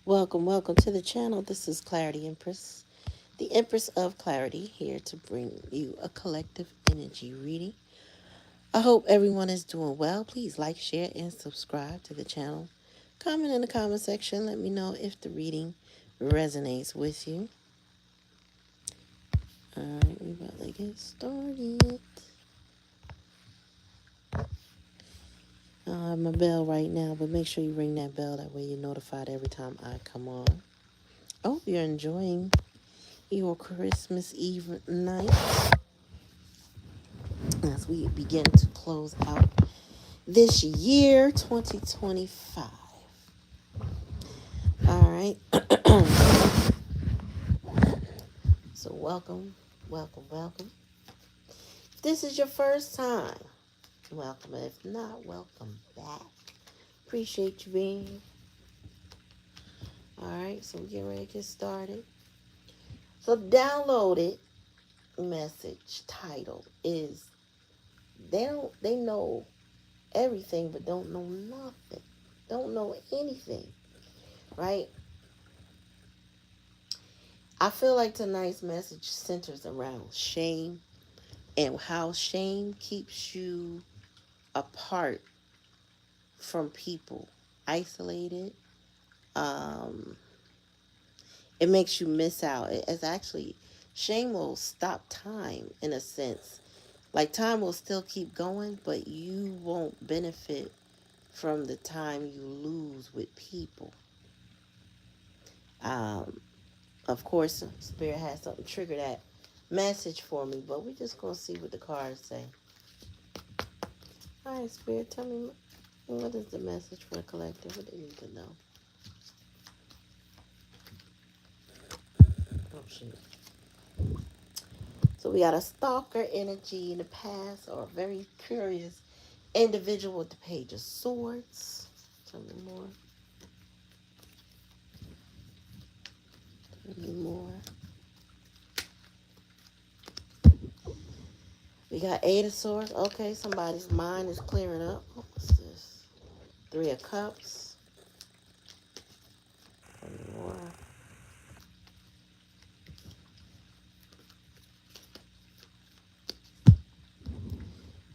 Welcome to the channel. This is Clarityempress, the Empress of Clarity, here to bring you a collective energy reading. I hope everyone is doing well. Please like, share, and subscribe to the channel. Comment in the comment section. Let me know if the reading resonates with you. Alright, we about to get started. I don't have my bell right now, but make sure you ring that bell. That way you're notified every time I come on. I hope you're enjoying your Christmas Eve night as we begin to close out this year 2025. All right. So welcome. If this is your first time, welcome. If not, welcome back. Appreciate you being here. All right, so we're getting ready to get started. So downloaded message title is they know everything but don't know nothing. Don't know anything. Right? I feel like tonight's message centers around shame and how shame keeps you apart from people, isolated. Um, it makes you miss out. It's actually, shame will stop time in a sense. Like time will still keep going, but you won't benefit from the time you lose with people. Um, of course, Spirit has something trigger that message for me, but we're just going to see what the cards say. All right, Spirit, tell me, what is the message for the collective? What do they need to know? Oh, shoot. So we got a stalker energy in the past, or a very curious individual with the Page of Swords. Tell me more. Tell me more. We got Eight of Swords. Okay, somebody's mind is clearing up. What's this? Three of Cups. Tell me more.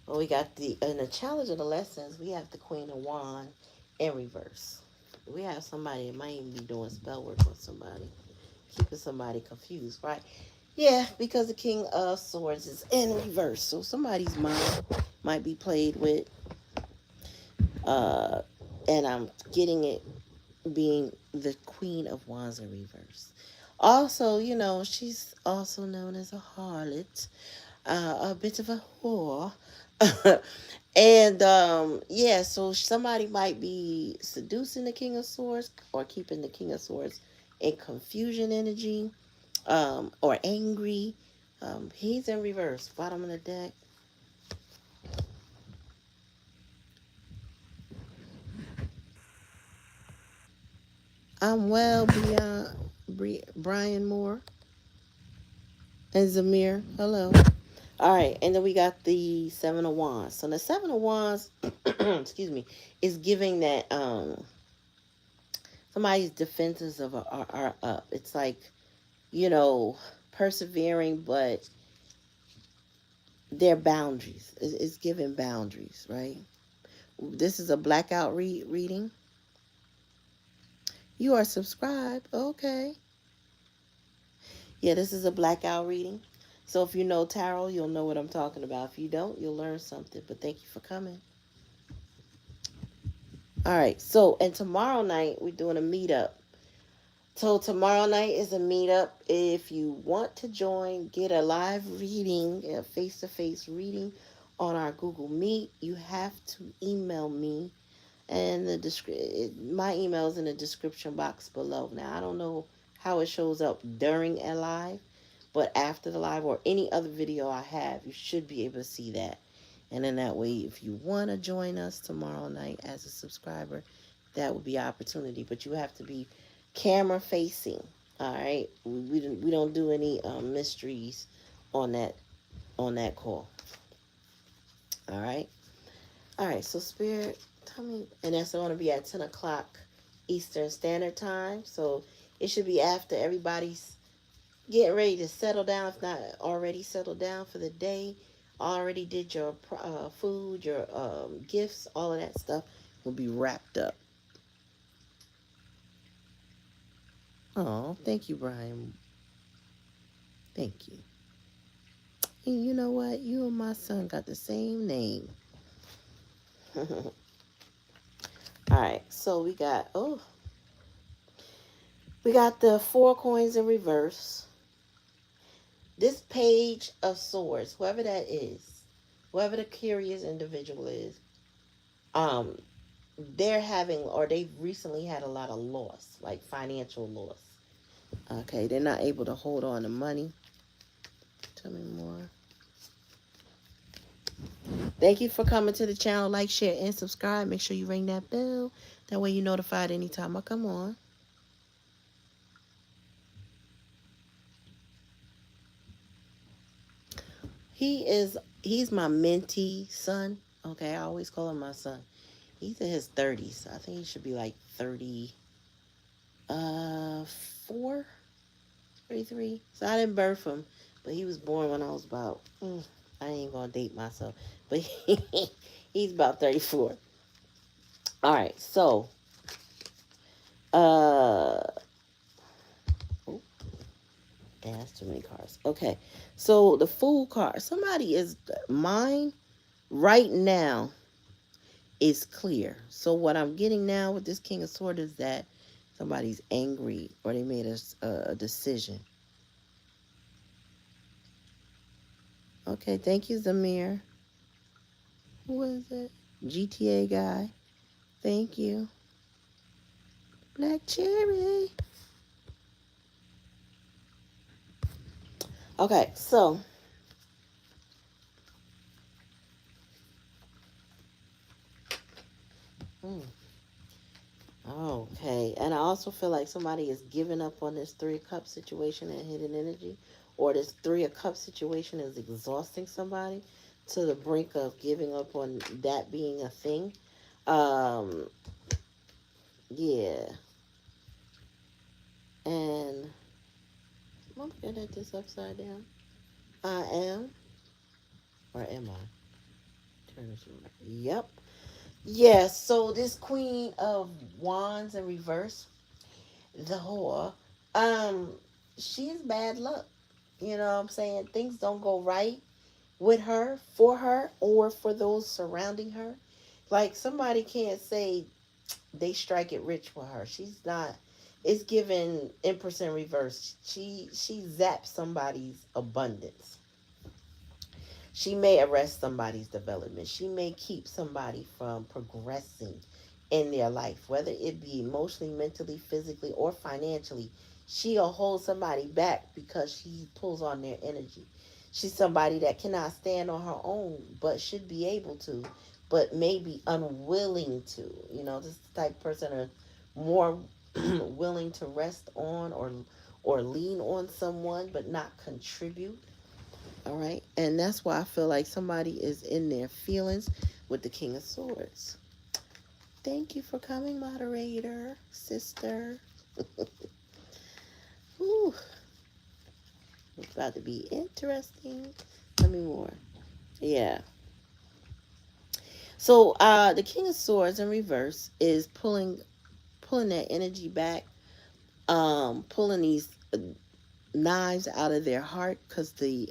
Well, we got in the challenge of the lessons, we have the Queen of Wands in reverse. We have somebody that might even be doing spell work on somebody, keeping somebody confused, right? Yeah, because the King of Swords is in reverse. So somebody's mind might be played with. Uh, and I'm getting it being the Queen of Wands in reverse. Also, she's also known as a harlot, a bit of a whore. And yeah, so somebody might be seducing the King of Swords or keeping the King of Swords in confusion energy, or angry. He's in reverse, bottom of the deck. I'm well beyond Brian Moore and Zamir. Hello. All right, and then we got the Seven of Wands. So the Seven of Wands, excuse me, is giving that somebody's defenses are up. It's like, persevering, but their boundaries. It's giving boundaries, right? This is a blackout reading. You are subscribed. Okay. Yeah, this is a blackout reading. So if you know tarot, you'll know what I'm talking about. If you don't, you'll learn something. But thank you for coming. All right. So, and tomorrow night, we're doing a meetup. So tomorrow night is a meetup. If you want to join, get a live reading, a face-to-face reading on our Google Meet, you have to email me. And my email is in the description box below. Now, I don't know how it shows up during a live, but after the live or any other video I have, you should be able to see that. And then that way, if you want to join us tomorrow night as a subscriber, that would be an opportunity. But you have to be camera facing. All right, we don't do any mysteries on that call. All right. So Spirit, tell me, and that's going to be at 10 o'clock Eastern Standard Time. So it should be after everybody's getting ready to settle down, if not already settled down for the day. Already did your food, your gifts, all of that stuff will be wrapped up. Oh, thank you, Brian. Thank you. And you know what? You and my son got the same name. All right, so we got the four coins in reverse. This page of swords, whoever that is, whoever the curious individual is, um, they're having or they've recently had a lot of loss, like financial loss. Okay, they're not able to hold on to money. Tell me more. Thank you for coming to the channel. Like, share, and subscribe. Make sure you ring that bell. That way you're notified anytime I come on. He's my mentee son. Okay, I always call him my son. He's in his 30s. I think he should be like 30 4, 33. So I didn't birth him, but he was born when I was about I ain't gonna date myself, but he's about 34. All right, so uh oh, that's too many cards. Okay, so the Fool card, somebody is mine right now is clear. So what I'm getting now with this King of Swords is that somebody's angry or they made a decision. Okay, thank you, Zamir. Who is it? GTA guy. Thank you. Black Cherry. Okay, so hmm, okay, and I also feel like somebody is giving up on this Three of Cups situation and hidden energy, or this Three of Cups situation is exhausting somebody to the brink of giving up on that being a thing. Um, yeah, and I'm looking at this upside down. I am, or am I? Turn this around. Yep. Yeah, so this Queen of Wands in reverse, the whore, um, she's bad luck. You know what I'm saying? Things don't go right with her, or for those surrounding her. Like somebody can't say they strike it rich with her. She's not. It's given Empress in reverse. She zaps somebody's abundance. She may arrest somebody's development. She may keep somebody from progressing in their life, whether it be emotionally, mentally, physically, or financially. She'll hold somebody back because she pulls on their energy. She's somebody that cannot stand on her own, but should be able to, but may be unwilling to. You know, this type of person are more willing to rest on or lean on someone, but not contribute. All right. And that's why I feel like somebody is in their feelings with the King of Swords. Thank you for coming, moderator, sister. Ooh, it's about to be interesting. Tell me more. Yeah. So the King of Swords in reverse is pulling that energy back, pulling these knives out of their heart because the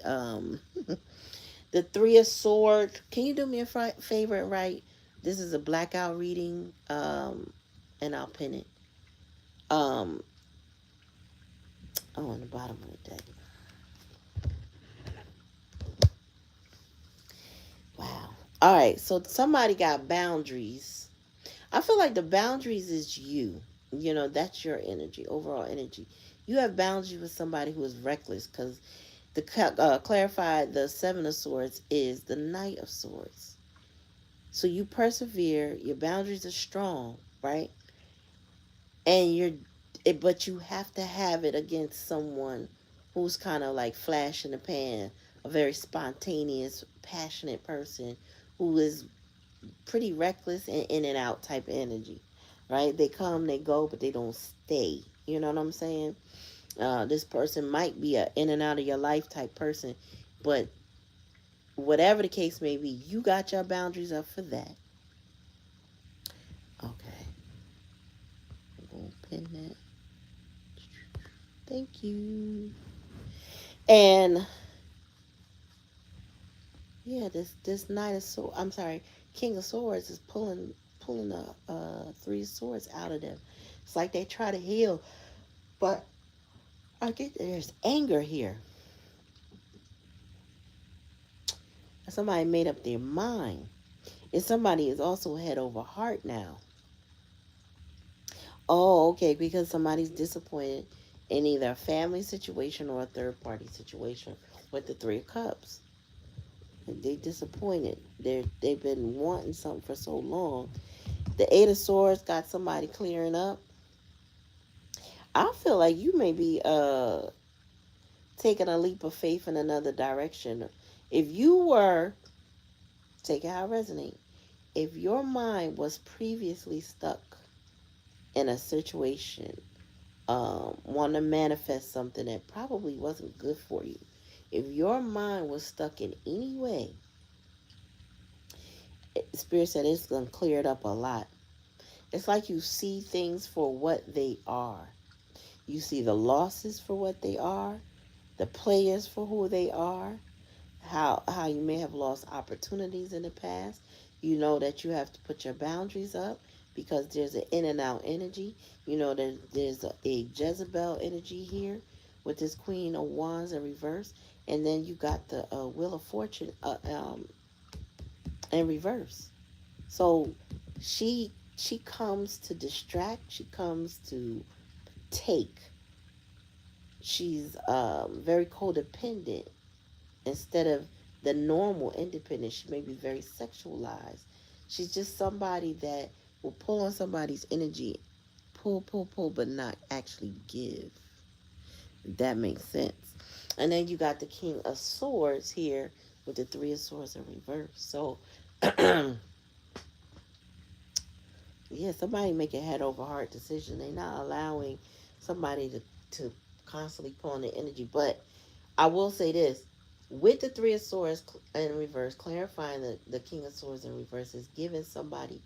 Three of Swords. Can you do me a favor and write? This is a blackout reading, and I'll pin it. Um, on the bottom of the deck. Wow. All right. So somebody got boundaries. I feel like the boundaries is you. You know, that's your energy, overall energy. You have boundaries with somebody who is reckless because clarify the Seven of Swords is the Knight of Swords. So you persevere. Your boundaries are strong, right? And but you have to have it against someone who's kind of like flash in the pan, a very spontaneous, passionate person who is pretty reckless and in and out type of energy. right? They come, they go, but they don't stay. You know what I'm saying? This person might be a in and out of your life type person, but whatever the case may be, you got your boundaries up for that. Okay, I'm gonna pin that. Thank you. And yeah, this Knight of Swords. I'm sorry, King of Swords is pulling the three swords out of them. It's like they try to heal, but I get there's anger here. Somebody made up their mind, and somebody is also head over heart now. Oh, okay, because somebody's disappointed in either a family situation or a third party situation with the Three of Cups. They disappointed. They've been wanting something for so long. The Eight of Swords got somebody clearing up. I feel like you may be taking a leap of faith in another direction. If you were, take it how it resonates. If your mind was previously stuck in a situation, want to manifest something that probably wasn't good for you, if your mind was stuck in any way, Spirit said it's going to clear it up a lot. It's like you see things for what they are. You see the losses for what they are, the players for who they are, how you may have lost opportunities in the past. You know that you have to put your boundaries up because there's an in and out energy. You know that there's a Jezebel energy here with this Queen of Wands in reverse, and then you got the Wheel of Fortune in reverse. So she comes to distract. She comes to take. She's very codependent instead of the normal independence. She may be very sexualized. She's just somebody that will pull on somebody's energy, pull, but not actually give. If that makes sense. And then you got the King of Swords here with the Three of Swords in reverse. So, yeah, somebody make a head over heart decision. They're not allowing somebody to constantly pull on the energy. But I will say this, with the Three of Swords in reverse, clarifying the King of Swords in reverse is giving somebody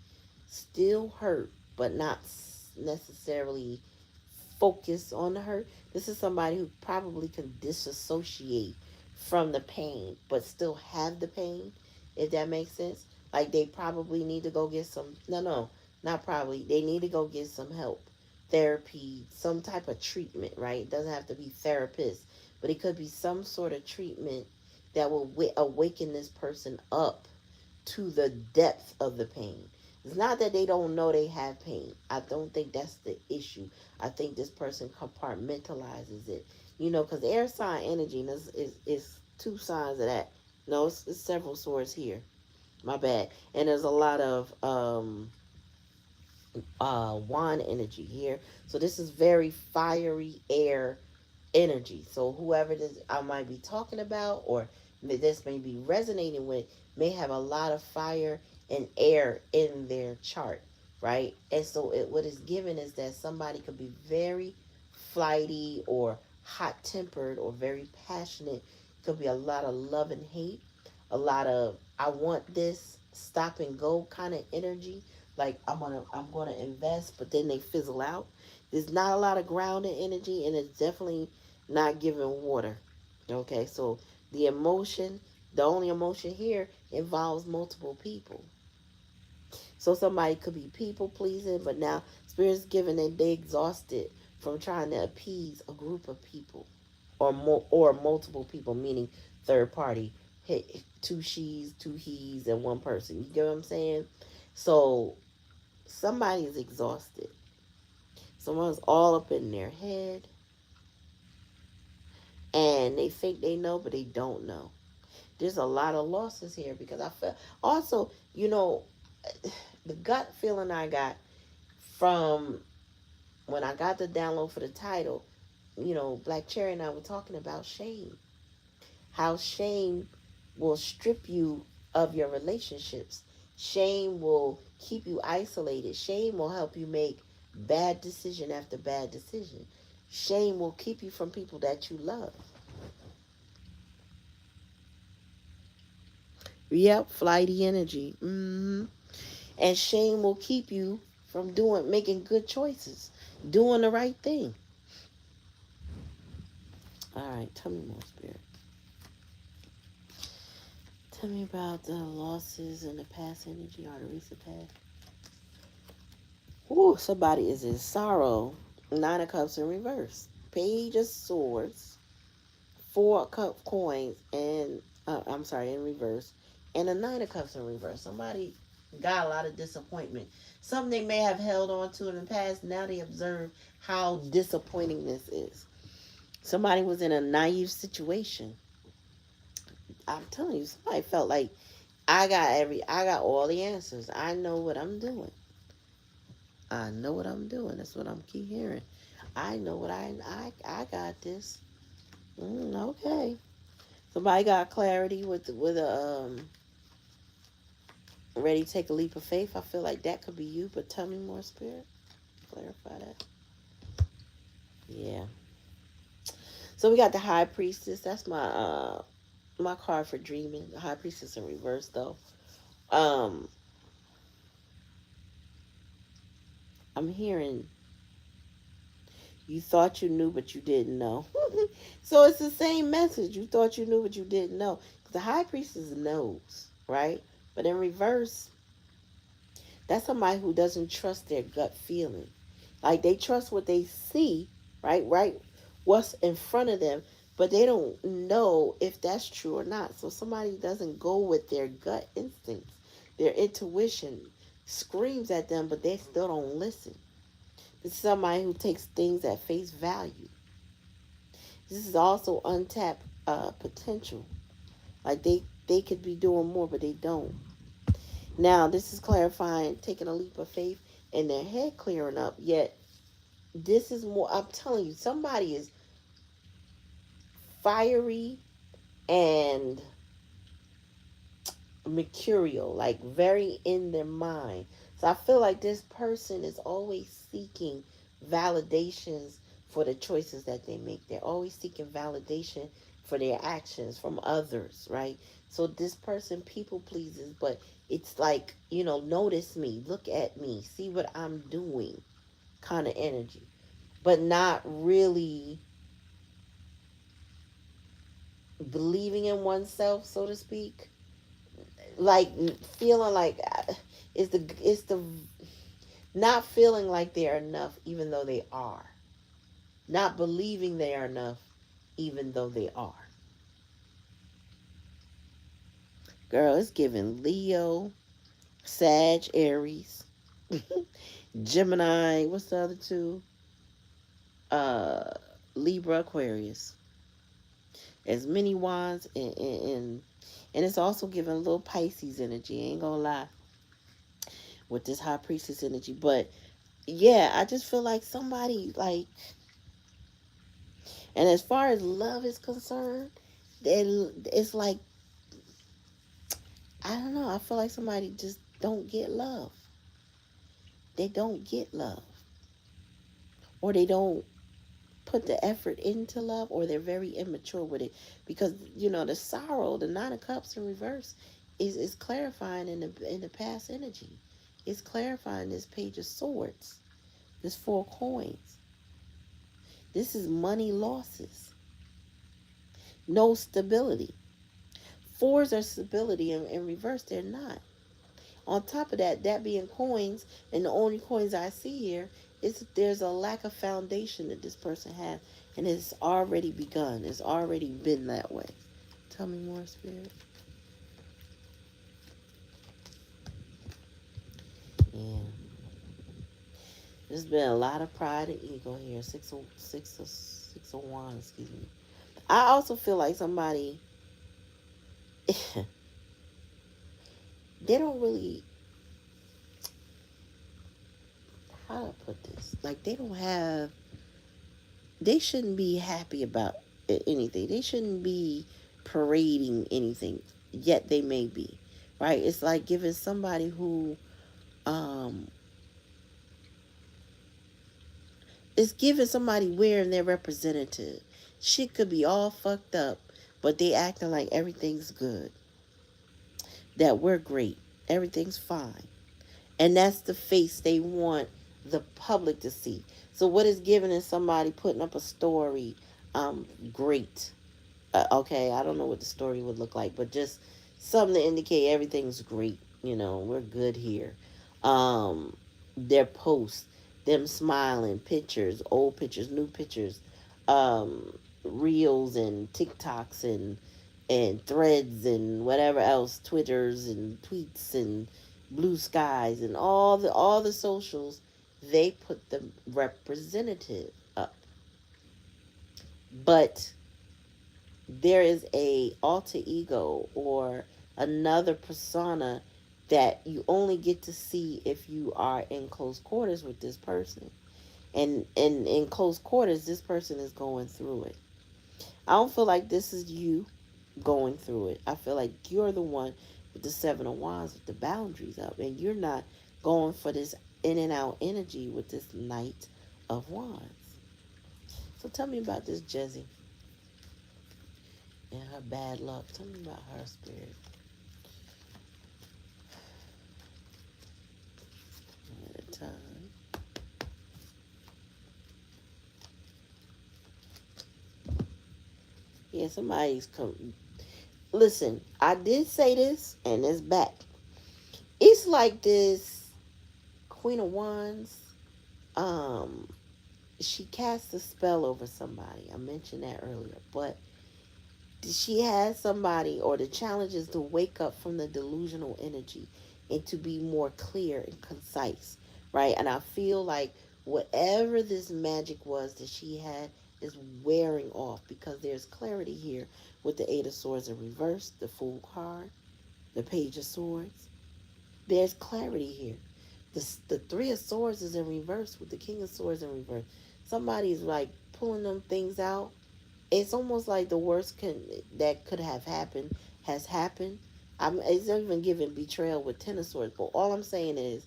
still hurt, but not necessarily focus on the hurt. This is somebody who probably can disassociate from the pain, but still have the pain, if that makes sense. Like they probably need to go get some, no, not probably. They need to go get some help, therapy, some type of treatment, right? It doesn't have to be therapist, but it could be some sort of treatment that will awaken this person up to the depth of the pain. It's not that they don't know they have pain. I don't think that's the issue. I think this person compartmentalizes it. You know, because air sign energy is two signs of that. No, it's several swords here. My bad. And there's a lot of wand energy here. So this is very fiery air energy. So whoever this I might be talking about or this may be resonating with may have a lot of fire and air in their chart, right? And so what is given is that somebody could be very flighty or hot tempered or very passionate. Could be a lot of love and hate, a lot of I want this stop and go kind of energy. Like I'm gonna invest, but then they fizzle out. There's not a lot of grounded energy, and it's definitely not giving water. Okay, so the emotion, the only emotion here involves multiple people. So somebody could be people pleasing, but now spirit's given that they exhausted from trying to appease a group of people or multiple people, meaning third party, two she's, two he's, and one person. You get what I'm saying? So somebody is exhausted. Someone's all up in their head and they think they know, but they don't know. There's a lot of losses here because I felt also, the gut feeling I got from when I got the download for the title, Black Cherry and I were talking about shame. How shame will strip you of your relationships. Shame will keep you isolated. Shame will help you make bad decision after bad decision. Shame will keep you from people that you love. Yep, flighty energy. And shame will keep you from making good choices, doing the right thing. All right, tell me more, Spirit. Tell me about the losses in the past energy or the recent past. Ooh, somebody is in sorrow. Nine of Cups in reverse. Page of Swords. Four cup coins and I'm sorry, in reverse. And a Nine of Cups in reverse. Somebody got a lot of disappointment. Something they may have held on to in the past. Now they observe how disappointing this is. Somebody was in a naive situation. I'm telling you, somebody felt like I got all the answers. I know what I'm doing. I know what I'm doing. That's what I'm keep hearing. I know what I got this. Okay. Somebody got clarity with a ready to take a leap of faith. I feel like that could be you, but tell me more, Spirit. Clarify that. Yeah. So we got the High Priestess. That's my card for dreaming. The High Priestess in reverse though. Um I'm hearing you thought you knew but you didn't know. So it's the same message. You thought you knew but you didn't know. The High Priestess knows, right? But in reverse, that's somebody who doesn't trust their gut feeling. Like they trust what they see, right? Right? What's in front of them, but they don't know if that's true or not. So somebody doesn't go with their gut instincts. Their intuition screams at them, but they still don't listen. This is somebody who takes things at face value. This is also untapped potential. Like they could be doing more, but they don't. Now this is clarifying, taking a leap of faith, and their head clearing up. Yet this is more. I'm telling you, somebody is fiery and mercurial, like very in their mind. So I feel like this person is always seeking validations for the choices that they make. They're always seeking validation for their actions from others, right? So this person people pleases, but it's like, notice me, look at me, see what I'm doing kind of energy, but not really believing in oneself, so to speak, like feeling like it's the not feeling like they're enough even though they are, not believing they are enough even though they are. Girl, it's giving Leo, Sag, Aries, Gemini, what's the other two, uh Libra, Aquarius, as many wands, and it's also giving a little Pisces energy, ain't gonna lie, with this High Priestess energy. But yeah, I just feel like somebody like, and as far as love is concerned, it's like, I don't know. I feel like somebody just don't get love. They don't get love, or they don't put the effort into love, or they're very immature with it. Because the sorrow, the Nine of Cups in reverse, is clarifying in the past energy. It's clarifying this Page of Swords, this Four Coins. This is money losses, no stability. Fours are stability, and in reverse, they're not. On top of that, that being coins, and the only coins I see here is there's a lack of foundation that this person has, and it's already begun. It's already been that way. Tell me more, Spirit. Yeah, there's been a lot of pride and ego here. Six of wands. Excuse me. I also feel like somebody they don't really, how to put this, like they shouldn't be happy about anything. They shouldn't be parading anything, yet they may be, right? It's like giving somebody who Um, it's giving somebody wearing their representative. Shit could be all fucked up, but they acting like everything's good. That we're great. Everything's fine. And that's the face they want the public to see. So what is given is somebody putting up a story, great. Okay, I don't know what the story would look like, but just something to indicate everything's great. We're good here. Um, their posts, them smiling, pictures, old pictures, new pictures, reels and TikToks and threads and whatever else, Twitters and tweets and blue skies and all the socials. They put the representative up, but there is a alter ego or another persona that you only get to see if you are in close quarters with this person. And in close quarters, this person is going through it. I don't feel like this is you going through it. I feel like you're the one with the Seven of Wands with the boundaries up, and you're not going for this in and out energy with this Knight of Wands. So tell me about this Jezzy and her bad luck. Tell me about her spirit at a time. Yeah, somebody's come. Listen, I did say this, and it's back. It's like this Queen of Wands. Um, she casts a spell over somebody. I mentioned that earlier, but she has somebody, or the challenge is to wake up from the delusional energy and to be more clear and concise, right? And I feel like whatever this magic was that she had is wearing off, because there's clarity here with the Eight of Swords in reverse, the Fool card, the Page of Swords. There's clarity here. The Three of Swords is in reverse with the King of Swords in reverse. Somebody's like pulling them things out. It's almost like the worst that could have happened has happened. It's not even giving betrayal with Ten of Swords, but all I'm saying is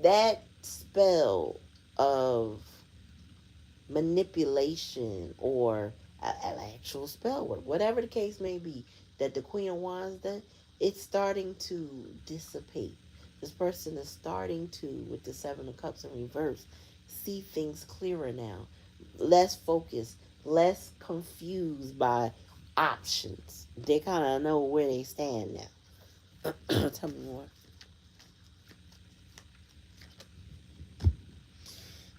that spell of manipulation or an actual spell, whatever the case may be, that the Queen of Wands done, it's starting to dissipate. This person is starting to, with the Seven of Cups in reverse, see things clearer now, less focused, less confused by options. They kind of know where they stand now. Tell me more.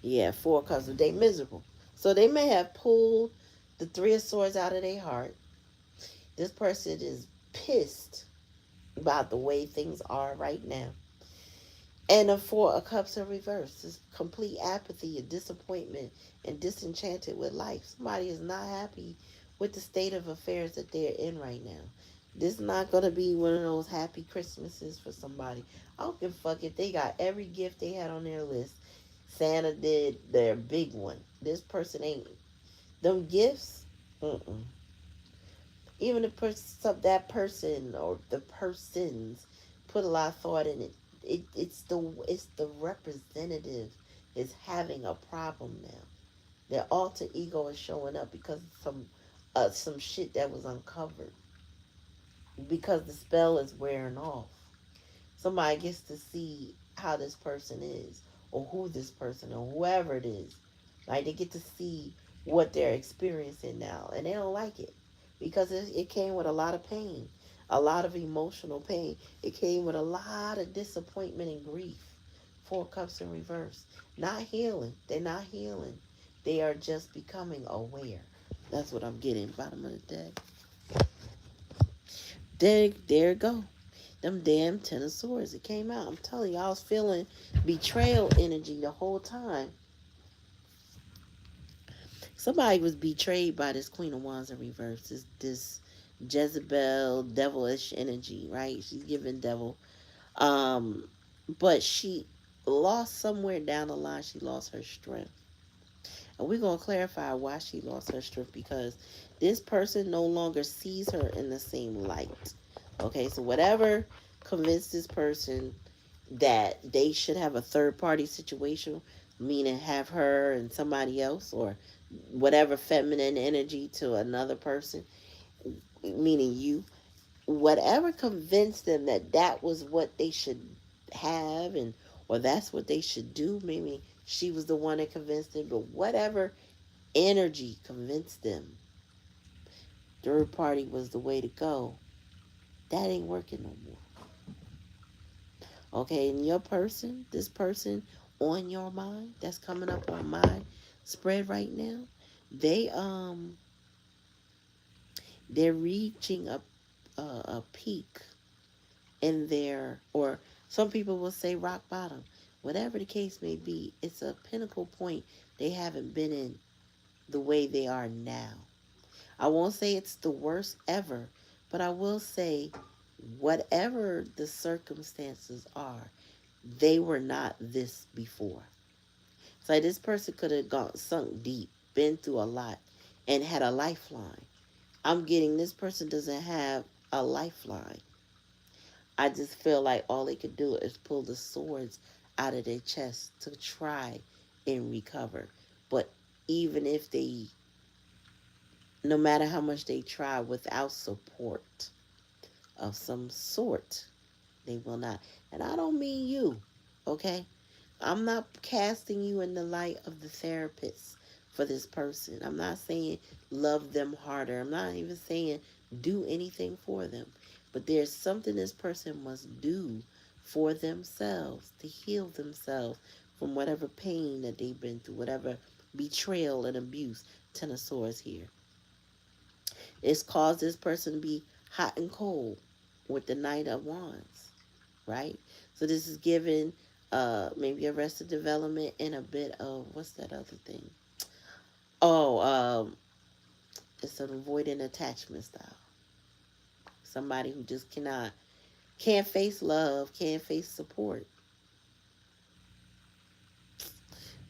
Yeah, Four of Cups. They miserable. So they may have pulled the Three of Swords out of their heart. This person is pissed about the way things are right now. And the Four of Cups in reverse is complete apathy and disappointment and disenchanted with life. Somebody is not happy with the state of affairs that they're in right now. This is not going to be one of those happy Christmases for somebody. I don't give a fuck if they got every gift they had on their list. Santa did their big one. This person ain't. Them gifts, mm-mm. Even if that person or the persons put a lot of thought in it. It's the representative is having a problem now. Their alter ego is showing up because of some shit that was uncovered, because the spell is wearing off. Somebody gets to see how this person is, or who this person, or whoever it is. Like, they get to see what they're experiencing now, and they don't like it because it came with a lot of pain, a lot of emotional pain. It came with a lot of disappointment and grief. Four Cups in reverse. Not healing. They're not healing. They are just becoming aware. That's what I'm getting. Bottom of the deck. There it go. Them damn Ten of Swords. It came out. I'm telling you, I was feeling betrayal energy the whole time. Somebody was betrayed by this Queen of Wands in reverse. This Jezebel, devilish energy, right? She's giving devil. Um, but she lost somewhere down the line. She lost her strength. And we're going to clarify why she lost her strength, because this person no longer sees her in the same light. Okay, so whatever convinced this person that they should have a third party situation, meaning have her and somebody else, or whatever feminine energy to another person, meaning you, whatever convinced them that that was what they should have, and or that's what they should do. Maybe she was the one that convinced them, but whatever energy convinced them third party was the way to go, that ain't working no more. Okay, and your person, this person on your mind that's coming up on my spread right now, they they're reaching a peak in their, or some people will say rock bottom, whatever the case may be. It's a pinnacle point they haven't been in the way they are now. I won't say it's the worst ever, but I will say whatever the circumstances are, they were not this before. It's like this person could have gone sunk deep, been through a lot, and had a lifeline. I'm getting this person doesn't have a lifeline. I just feel like all they could do is pull the swords out of their chest to try and recover. But even if they, no matter how much they try without support of some sort, they will not. And I don't mean you, okay? I'm not casting you in the light of the therapist for this person. I'm not saying love them harder. I'm not even saying do anything for them. But there's something this person must do for themselves to heal themselves from whatever pain that they've been through, whatever betrayal and abuse. Ten of Swords here. It's caused this person to be hot and cold with the Knight of Wands, right? So this is giving maybe arrested development and a bit of, what's that other thing? Oh, it's an avoidant attachment style. Somebody who just can't face love, can't face support.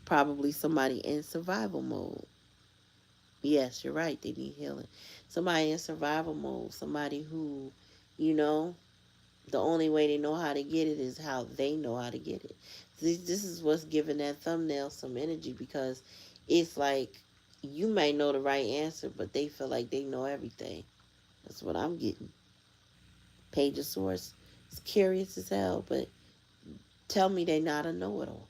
Probably somebody in survival mode. Yes, you're right. They need healing. Somebody in survival mode. Somebody who, you know, the only way they know how to get it is how they know how to get it. This is what's giving that thumbnail some energy, because it's like you may know the right answer, but they feel like they know everything. That's what I'm getting. Page of Swords is curious as hell, but tell me they not a know-it-all.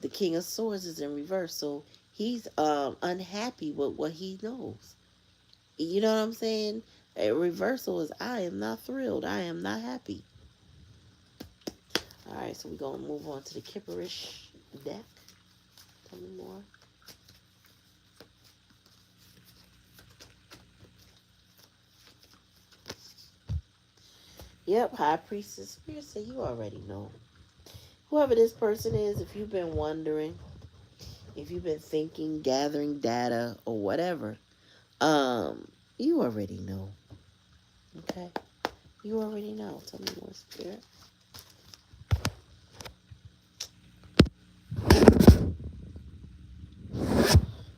The King of Swords is in reverse, so he's unhappy with what he knows. You know what I'm saying? A reversal is I am not thrilled. I am not happy. All right, so we're going to move on to the Kipperish deck. Tell me more. Yep, High Priestess Spirit, so you already know. Whoever this person is, if you've been wondering, if you've been thinking, gathering data, or whatever, you already know. Okay? You already know. Tell me more, Spirit.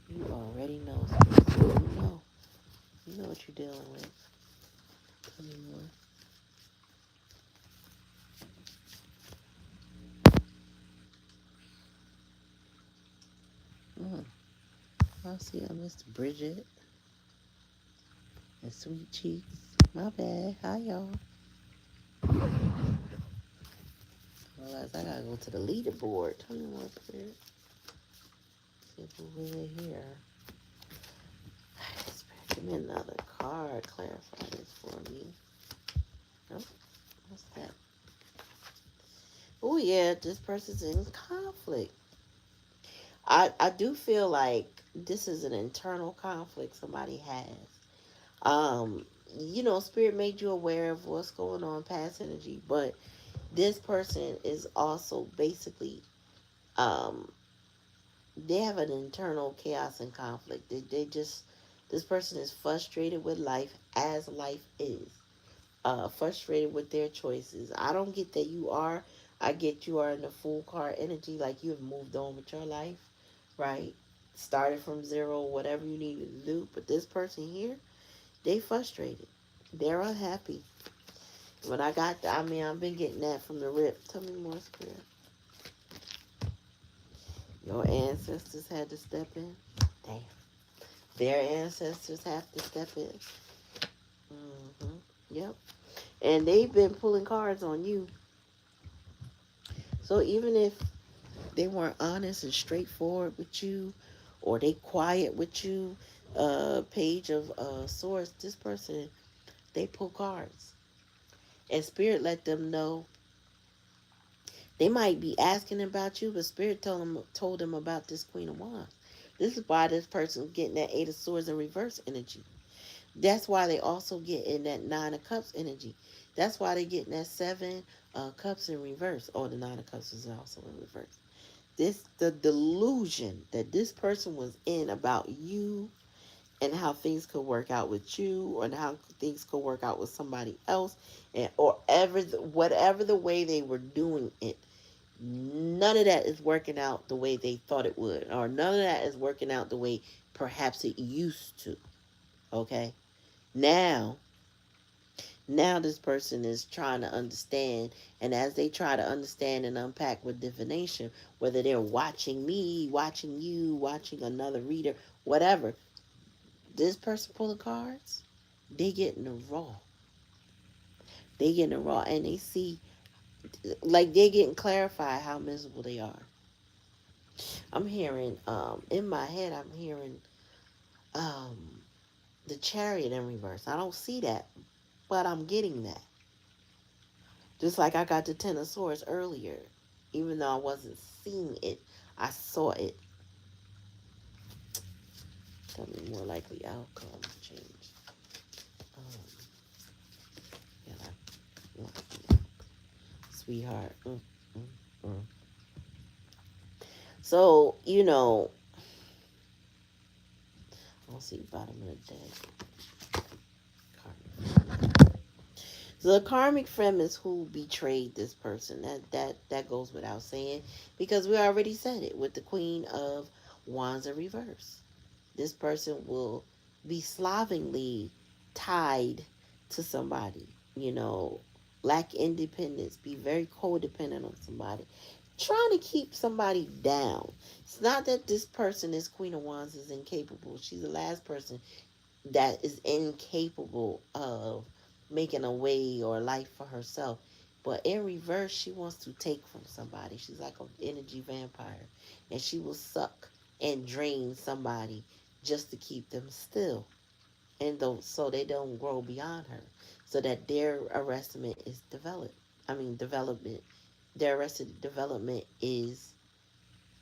You already know, Spirit. You know. You know what you're dealing with. Tell me more. Mm. I see I missed Bridget and Sweet Cheeks. My bad. Hi, y'all. I realize I gotta go to the leaderboard. Tell me more, Spirit. See if we're really here. Spirit, give me another card. Clarify this for me. Oh, what's that? Oh, yeah, this person's in conflict. I do feel like this is an internal conflict somebody has. Um, Spirit made you aware of what's going on, past energy, but this person is also basically, um, they have an internal chaos and conflict. They just, this person is frustrated with life as life is. Frustrated with their choices. I don't get that you are. I get you are in the full card energy, like you have moved on with your life, right? Started from zero, whatever you needed to do. But this person here, they frustrated. They're unhappy. But I got, I mean, I've been getting that from the rip. Tell me more, Spirit. Your ancestors had to step in. Damn. Their ancestors have to step in. Hmm. Yep. And they've been pulling cards on you. So even if they weren't honest and straightforward with you, or they quiet with you, Page of Swords, this person, they pull cards. And Spirit let them know. They might be asking about you, but Spirit told them about this Queen of Wands. This is why this person's getting that Eight of Swords in reverse energy. That's why they also get in that Nine of Cups energy. That's why they getting that Seven Cups in reverse. Or the Nine of Cups is also in reverse. The delusion that this person was in about you and how things could work out with you, and how things could work out with somebody else, and or whatever the way they were doing it, none of that is working out the way they thought it would, or none of that is working out the way perhaps it used to. Okay, now this person is trying to understand, and as they try to understand and unpack with divination, whether they're watching me, watching you, watching another reader, whatever, this person pulling cards, they getting the raw. They getting the raw, and they see, like, they're getting clarified how miserable they are. I'm hearing, in my head, I'm hearing, um, the Chariot in reverse. I don't see that, but I'm getting that. Just like I got the Ten of Swords earlier, even though I wasn't seeing it, I saw it. Tell me more likely outcome change. Um, yeah, sweetheart. Mm. So, I'll see bottom of the deck. Karmic. So the karmic friend is who betrayed this person. That goes without saying, because we already said it with the Queen of Wands in reverse. This person will be slovenly tied to somebody, lack independence, be very codependent on somebody, trying to keep somebody down. It's not that this person, this Queen of Wands, is incapable. She's the last person that is incapable of making a way or life for herself. But in reverse, she wants to take from somebody. She's like an energy vampire. And she will suck and drain somebody just to keep them still. And so they don't grow beyond her. So that their arrestment is developed. I mean, development. Their arrested development is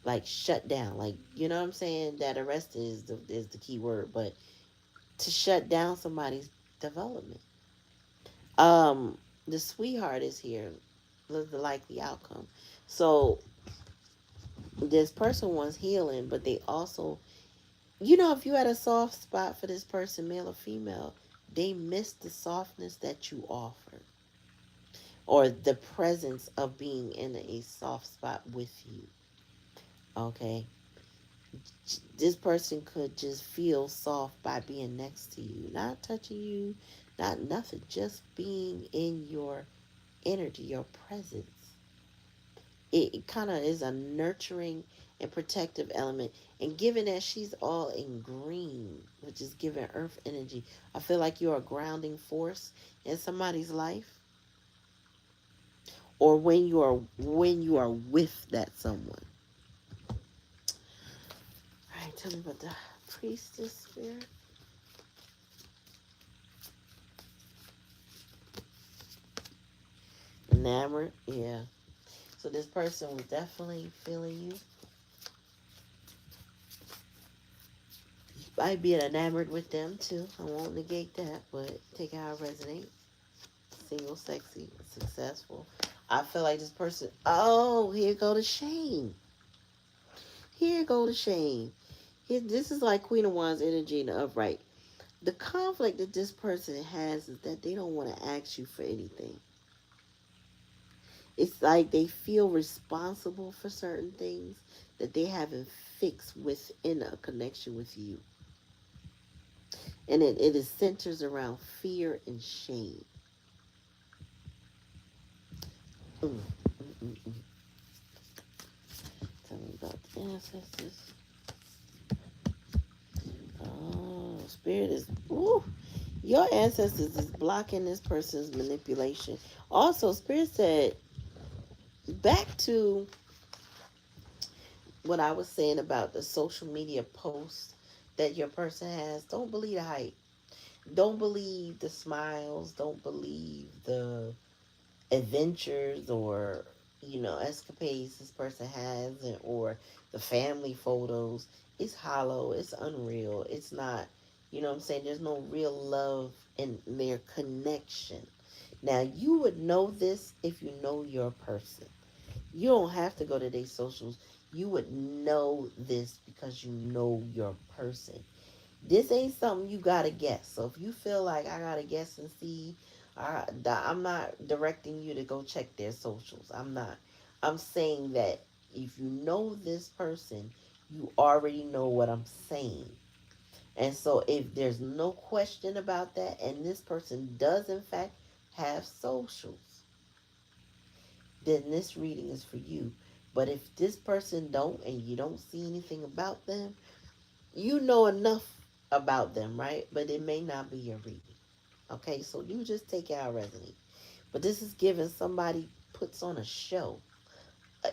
like shut down. Like, you know what I'm saying? That arrested is the key word. But to shut down somebody's development. Um, the sweetheart is here. The likely outcome. So this person wants healing, but they also, if you had a soft spot for this person, male or female, they miss the softness that you offer, or the presence of being in a soft spot with you. Okay, this person could just feel soft by being next to you, not touching you, not nothing, just being in your energy, your presence. It kind of is a nurturing and protective element. And given that she's all in green, which is giving earth energy, I feel like you're a grounding force in somebody's life, or when you are with that someone. All right, tell me about the priestess spirit. Enamored, yeah. So this person was definitely feeling you. I'd be enamored with them too. I won't negate that, but take how it resonates. Single, sexy, successful. I feel like this person. Oh, here go the shame. Here go the shame. This is like Queen of Wands energy in the upright. The conflict that this person has is that they don't want to ask you for anything. It's like they feel responsible for certain things that they haven't fixed within a connection with you. And it is centers around fear and shame. Mm, mm, mm. Tell me about the ancestors. Oh, spirit is. Ooh, your ancestors is blocking this person's manipulation. Also, spirit said back to what I was saying about the social media posts that your person has. Don't believe the hype. Don't believe the smiles. Don't believe the adventures or escapades this person has, or the family photos. It's hollow. It's unreal. It's not. You know what I'm saying? There's no real love in their connection. Now you would know this if you know your person. You don't have to go to their socials. You would know this because you know your person. This ain't something you gotta guess. So if you feel like I gotta guess and see, I'm not directing you to go check their socials. I'm not. I'm saying that if you know this person, you already know what I'm saying. And so if there's no question about that, and this person does in fact have socials, then this reading is for you. But if this person don't and you don't see anything about them, you know enough about them, right? But it may not be your reading. Okay, so you just take out resonate. But this is giving somebody puts on a show,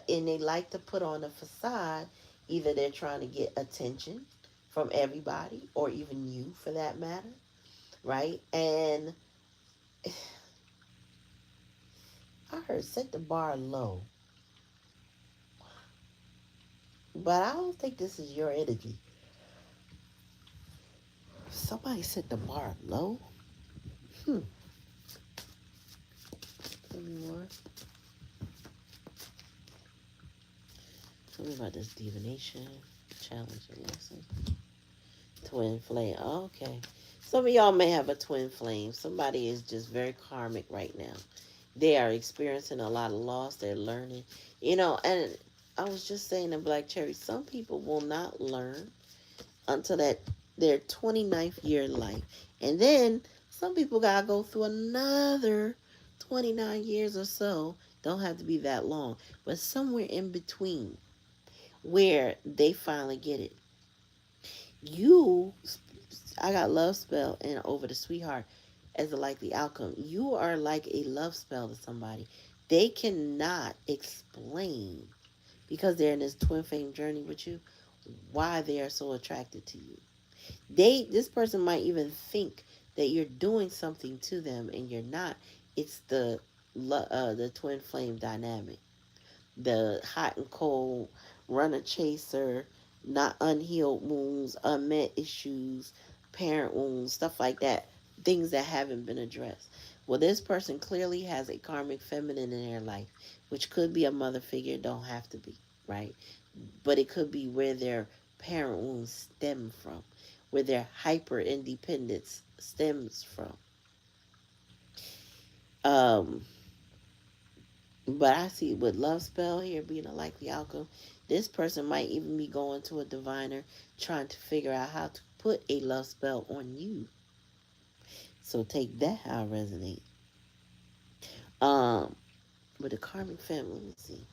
and they like to put on a facade. Either they're trying to get attention from everybody, or even you for that matter, right? And I heard set the bar low, but I don't think this is your energy. Somebody set the bar low. Hmm. Tell me more. Tell me about this divination challenge and lesson. Twin flame. Okay. Some of y'all may have a twin flame. Somebody is just very karmic right now. They are experiencing a lot of loss. They're learning. And I was just saying in Black Cherry, some people will not learn until their 29th year in life. And then some people got to go through another 29 years or so. Don't have to be that long. But somewhere in between where they finally get it. You, I got love spell and over the sweetheart as a likely outcome. You are like a love spell to somebody. They cannot explain because they're in this twin flame journey with you why they are so attracted to you. This person might even think that you're doing something to them and you're not. It's the twin flame dynamic, the hot and cold, runner chaser, not unhealed wounds, unmet issues, parent wounds, stuff like that, things that haven't been addressed. Well, this person clearly has a karmic feminine in their life, which could be a mother figure, don't have to be, right? But it could be where their parent wounds stem from, where their hyper independence stems from. Um, But I see with love spell here being a likely outcome, this person might even be going to a diviner trying to figure out how to put a love spell on you. So take that how it resonate. Um, with the karmic family, let me see.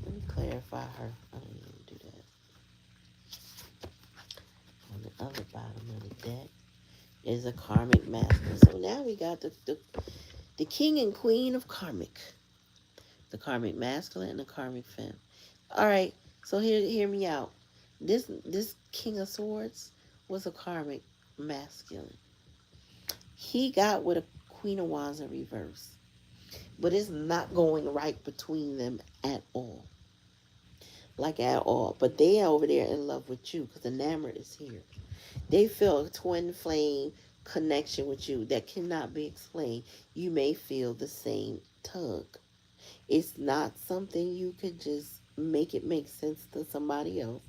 Let me clarify her. I don't even do that. On the other bottom of the deck is a karmic master. So now we got the king and queen of karmic. The karmic masculine and the karmic femme. All right, so hear me out. This King of Swords was a karmic masculine. He got with a Queen of Wands in reverse, but it's not going right between them at all, like at all. But they are over there in love with you because enamored is here. They feel a twin flame connection with you that cannot be explained. You may feel the same tug. It's not something you could just make it make sense to somebody else.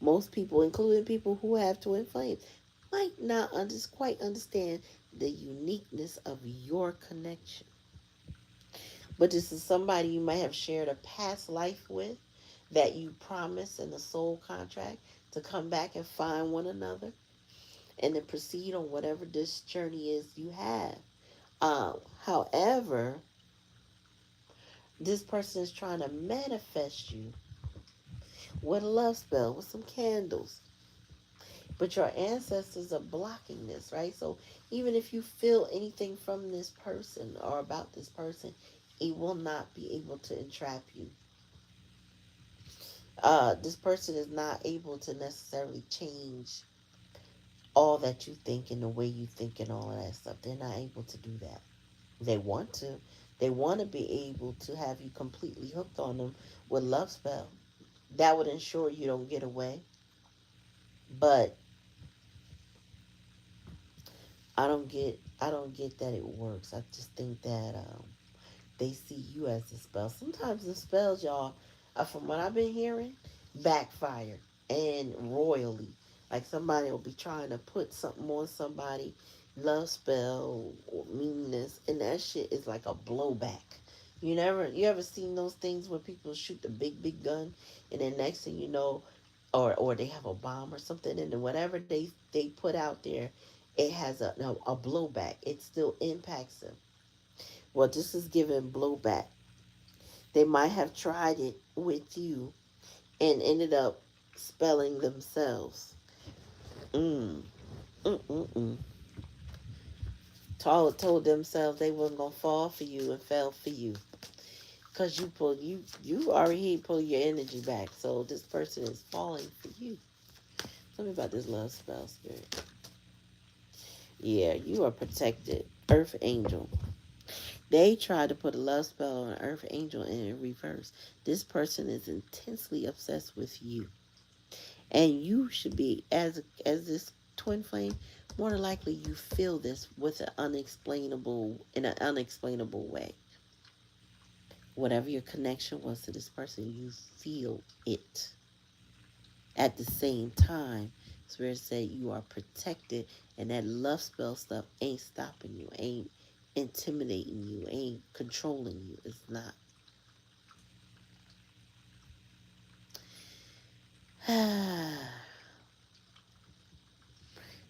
Most people, including people who have twin flames, might not quite understand the uniqueness of your connection. But this is somebody you might have shared a past life with that you promised in the soul contract to come back and find one another and then proceed on whatever this journey is you have. However, This person is trying to manifest you with a love spell, with some candles. But your ancestors are blocking this, right? So even if you feel anything from this person or about this person, it will not be able to entrap you. This person is not able to necessarily change all that you think and the way you think and all of that stuff. They're not able to do that. They want to. They want to be able to have you completely hooked on them with love spell. That would ensure you don't get away. But I don't get that it works. I just think that they see you as a spell. Sometimes the spells, y'all, from what I've been hearing, backfire and royally. Like somebody will be trying to put something on somebody, love spell or meanness, and that shit is like a blowback. You ever seen those things where people shoot the big gun, and then next thing you know, or they have a bomb or something, and then whatever they put out there, it has a blowback. It still impacts them. Well, this is giving blowback. They might have tried it with you and ended up spelling themselves. Mm, mm. Told themselves they wasn't gonna fall for you and fell for you, cause you already pull your energy back. So this person is falling for you. Tell me about this love spell, spirit. Yeah, you are protected, Earth Angel. They tried to put a love spell on an Earth Angel and in reverse. This person is intensely obsessed with you. And you should be, as this twin flame, more than likely you feel this with an unexplainable in an unexplainable way. Whatever your connection was to this person, you feel it. At the same time, Spirit said you are protected, and that love spell stuff ain't stopping you, ain't intimidating you, ain't controlling you. It's not.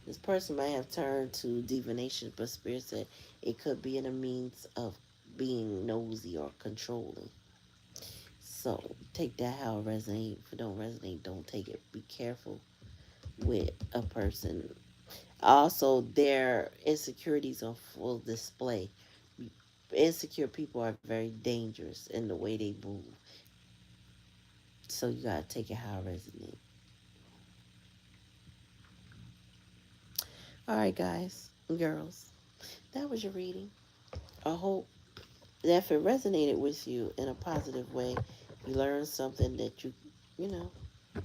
This person might have turned to divination, but Spirit said it could be in a means of being nosy or controlling. So take that how it resonates. If it don't resonate, don't take it. Be careful with a person. Also, their insecurities on full display. Insecure people are very dangerous in the way they move. So you gotta take it how it resonates. All right, guys and girls, that was your reading. I hope that if it resonated with you in a positive way, you learned something that you know,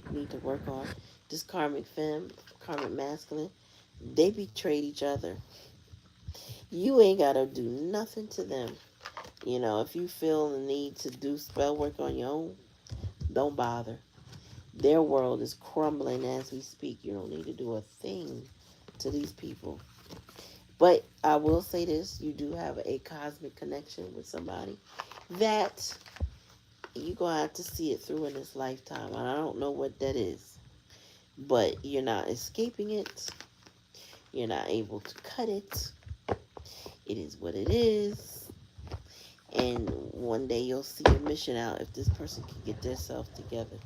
need to work on. This karmic femme, karmic masculine, they betrayed each other. You ain't gotta do nothing to them. If you feel the need to do spell work on your own, don't bother. Their world is crumbling as we speak. You don't need to do a thing to these people. But I will say this, you do have a cosmic connection with somebody that you're going to have to see it through in this lifetime. And I don't know what that is. But you're not escaping it. You're not able to cut it. It is what it is. And one day you'll see your mission out if this person can get themselves together.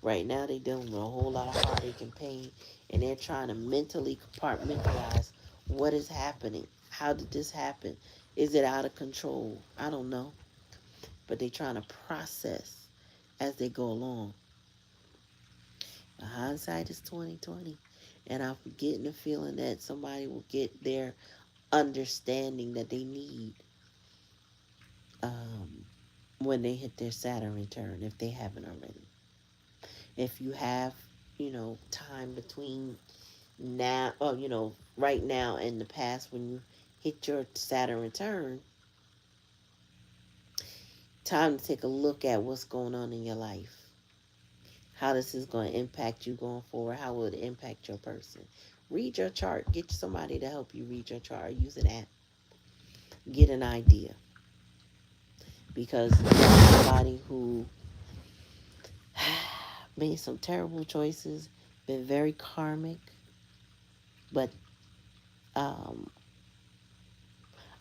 Right now they're dealing with a whole lot of heartache and pain. And they're trying to mentally compartmentalize what is happening. How did this happen? Is it out of control? I don't know. But they're trying to process as they go along. Hindsight is 2020, and I'm getting the feeling that somebody will get their understanding that they need um, when they hit their Saturn return, if they haven't already. If you have, time between now, right now and the past when you hit your Saturn return, time to take a look at what's going on in your life. How this is going to impact you going forward. How will it impact your person? Read your chart. Get somebody to help you read your chart. Use an app. Get an idea. Because somebody who made some terrible choices, been very karmic, but um,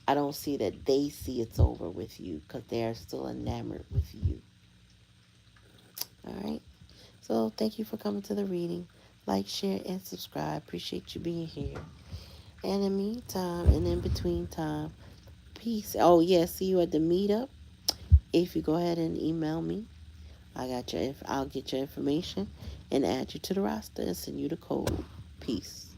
I don't see that they see it's over with you because they are still enamored with you. All right. So thank you for coming to the reading. Like, share, and subscribe. Appreciate you being here. And in the meantime, and in between time, peace. Oh yeah, see you at the meetup. If you go ahead and email me, I'll get your information and add you to the roster and send you the code. Peace.